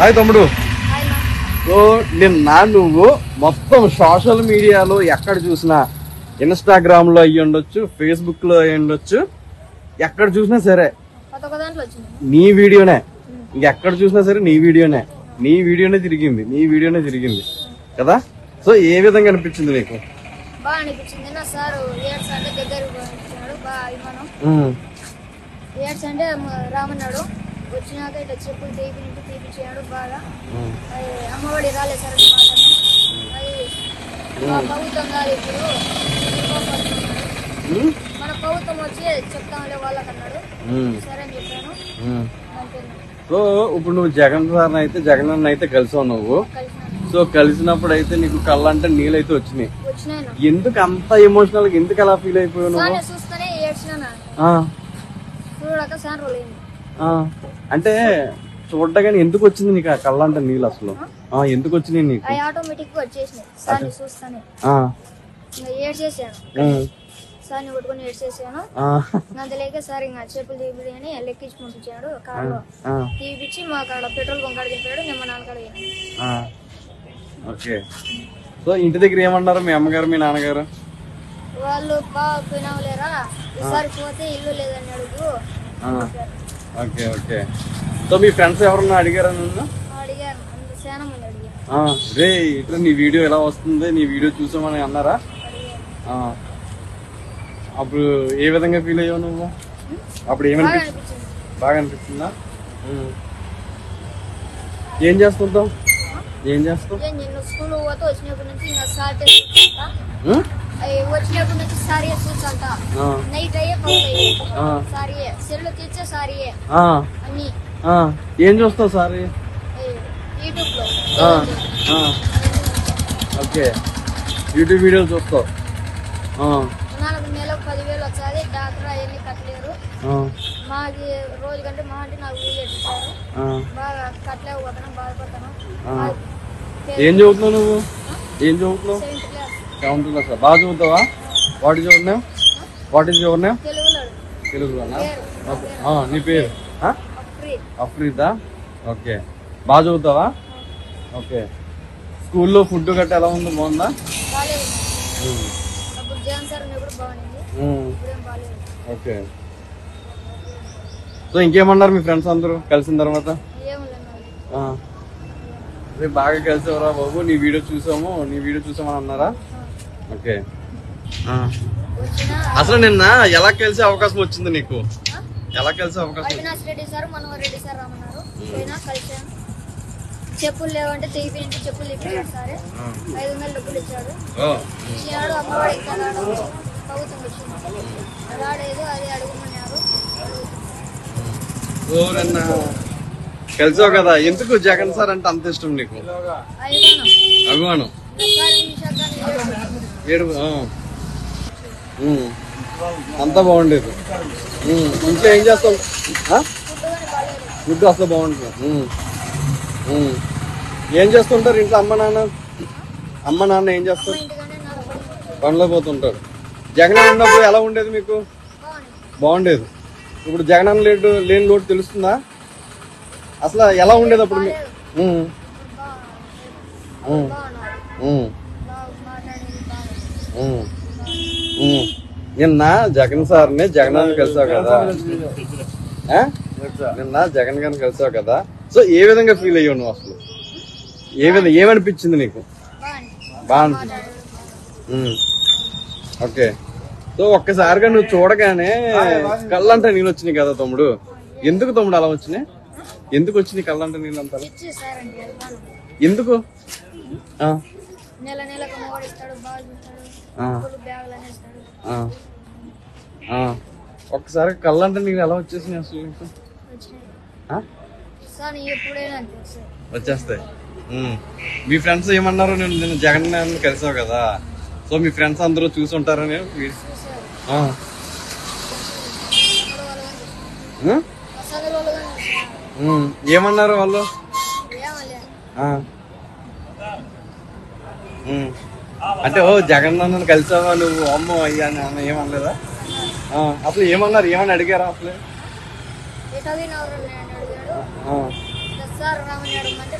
Hi తమ్ముడు. So నిన్న నువ్వు మొత్తం సోషల్ మీడియాలో ఎక్కడ చూసినా, ఇన్స్టాగ్రామ్ లో అయ్యి ఉండొచ్చు, ఫేస్బుక్ లో అయ్యి ఉండొచ్చు, ఎక్కడ చూసినా సరే నీ వీడియోనే. ఇంకెక్కడ చూసినా సరే నీ వీడియోనే తిరిగింది కదా. సో ఏ విధంగా అనిపించింది నీకు? బాగా అనిపించింది. నా సార్ ఏడ్స్ అంటే దగ్గరికి వచ్చాడు, బాగా అభిమానం. ఏడ్స్ అంటే రామన్నాడు. వచ్చినాక ఇట్లా చెప్పులు తీపిచ్చాడు బాగా. అమ్మఒడి రాలేదు సార్ మాటను. అది ప్రభుత్వం కాదు, ఇప్పుడు మన ప్రభుత్వం వచ్చి చెప్తాంలే వాళ్ళకన్నాడు. సరే అని చెప్పాను. సో ఇప్పుడు నువ్వు జగన్ అన్న అయితే కలిసావు నువ్వు. సో కలిసినప్పుడు అయితే నీకు కళ్ళంటే నీళ్ళైతే వచ్చినాయి. ఎందుకు అంత ఎమోషనల్ గా, ఎందుకు అలా ఫీల్ అయిపోయావు నువ్వు? అంటే చూడగానే ఎందుకు వచ్చింది నీకు ఆ కళ్ళంటే నీళ్ళు? అసలు ఎందుకు వచ్చినాయి నీకు? ఆటోమేటిక్ వచ్చేసినాయి చూస్తానే. సార్ని కొట్టుకుని ఏడ్చేసాను. అందులోకి సార్ ఇంకా చెప్పులు తీపి అని లెక్కించి పంపించాడు. కారులో తీపిచ్చి మా కాడ పెట్రోల్ బంక్ కాడ చెప్పాడు. నేను మా నాన్నకాడ. ఓకే. సో ఇంటి దగ్గర ఏమన్నారు మీ అమ్మగారు మీ నాన్నగారు? వాళ్ళు పోయినావులేరా, ఈసారి పోతే ఇల్లు లేదని అడుగు. Okay okay. సో మీ ఫ్రెండ్స్ ఎవరన్నా అడిగారా నిన్ను? అడిగారు, చాలా మంది అడిగారు. రే ఇట్లా నీ వీడియో ఎలా వస్తుంది, నీ వీడియో చూసామని అన్నారా? అప్పుడు ఏ విధంగా ఫీల్ అయ్యావు నువ్వు? అప్పుడు ఏమనిపించింది? బాగా అనిపించిందా? ఏం చేస్తుంటావు? స్కూల్ పోతే వచ్చినప్పటి నుంచి వచ్చినప్పటి నుంచి సారీయే చూసంట. నైట్ అయ్యే సారీయే, సెల్ తెచ్చే సారీయే అన్ని. ఏం చూస్తావు సారీ? యూట్యూబ్ లో. ఓకే, యూట్యూబ్ వీడియోలు చూస్తావు. నెలకు 10,000 వచ్చాది. డాక్టర్ అవన్నీ కట్టలేరు మాకి. రోజు కంటే మా అంటే నాకు ఇచ్చారు. బాగా కట్టలేకపోతాను, బాధపడతాను. ఏం చదువుతున్నావు నువ్వు? ఏం చదువుతున్నావు? 7th class. బాగా చదువుతావా? What is your name? తెలుగులోనా? నీ పేరు అఫ్రీదా? ఓకే. బాగా చదువుతావా? ఓకే. స్కూల్లో ఫుడ్ గట్రా ఎలా ఉంది? బాగుందా? ఓకే. సో ఇంకేమన్నారు మీ ఫ్రెండ్స్ అందరూ కలిసిన తర్వాత? బాగా కలిసేవరా బాబు, నీ వీడియో చూసామని అన్నారా? ఓకే. అసలు నిన్న ఎలా కలిసే అవకాశం వచ్చింది నీకు? చెప్పులు లేవంటే తీపినంటే చెప్పులు ఇప్పించాడు సార్. 500 డబ్బులు ఇచ్చాడు. అమ్మవాడి ప్రభుత్వం వచ్చింది. రాడేదో అది అడుగుమన్నారు. కలిసావు కదా, ఎందుకు జగన్ సార్ అంటే అంత ఇష్టం నీకు? అభిమానం. అంతా బాగుండేది. ఇంట్లో ఏం చేస్తావు? ఫుడ్ అసలు బాగుంటుంది. ఏం చేస్తుంటారు ఇంట్లో అమ్మ నాన్న ఏం చేస్తారు? పనిలో పోతుంటారు. జగన్ ఉన్నప్పుడు ఎలా ఉండేది మీకు? బాగుండేది. ఇప్పుడు జగన్ లేని లోటు తెలుస్తుందా? అసలు ఎలా ఉండేది అప్పుడు? నిన్న జగన్ కలిసావు కదా, జగన్ గారిని కలిసావు కదా. సో ఏ విధంగా ఫీల్ అయ్యావు నువ్వు? అసలు ఏమనిపించింది నీకు? బాగా అనిపించింది. ఓకే. సో ఒక్కసారిగా నువ్వు చూడగానే కళ్ళంటే నీళ్ళు వచ్చినాయి కదా తమ్ముడు. ఎందుకు తమ్ముడు అలా వచ్చినాయి? ఎందుకు వచ్చినాయి కళ్ళంటే నీళ్ళు అంతా? ఎందుకు? ఒక్కసారి కళ్ళంటే నీళ్ళు ఎలా వచ్చేసినాయి అసలు నీకు? వచ్చేస్తాయి. మీ ఫ్రెండ్స్ ఏమన్నారు? నేను జగన్ కలిసావు కదా, సో మీ ఫ్రెండ్స్ అందరూ చూసుంటారని ఏమన్నారు వాళ్ళు? అంటే జగన్ అన్నను కలిసావా నువ్వు? అమ్మో అయ్యా నాన్న ఏమనలేదా? అసలు ఏమన్నారు? ఏమని అడిగారా అసలు? సార్ రామన్నాడు అంటే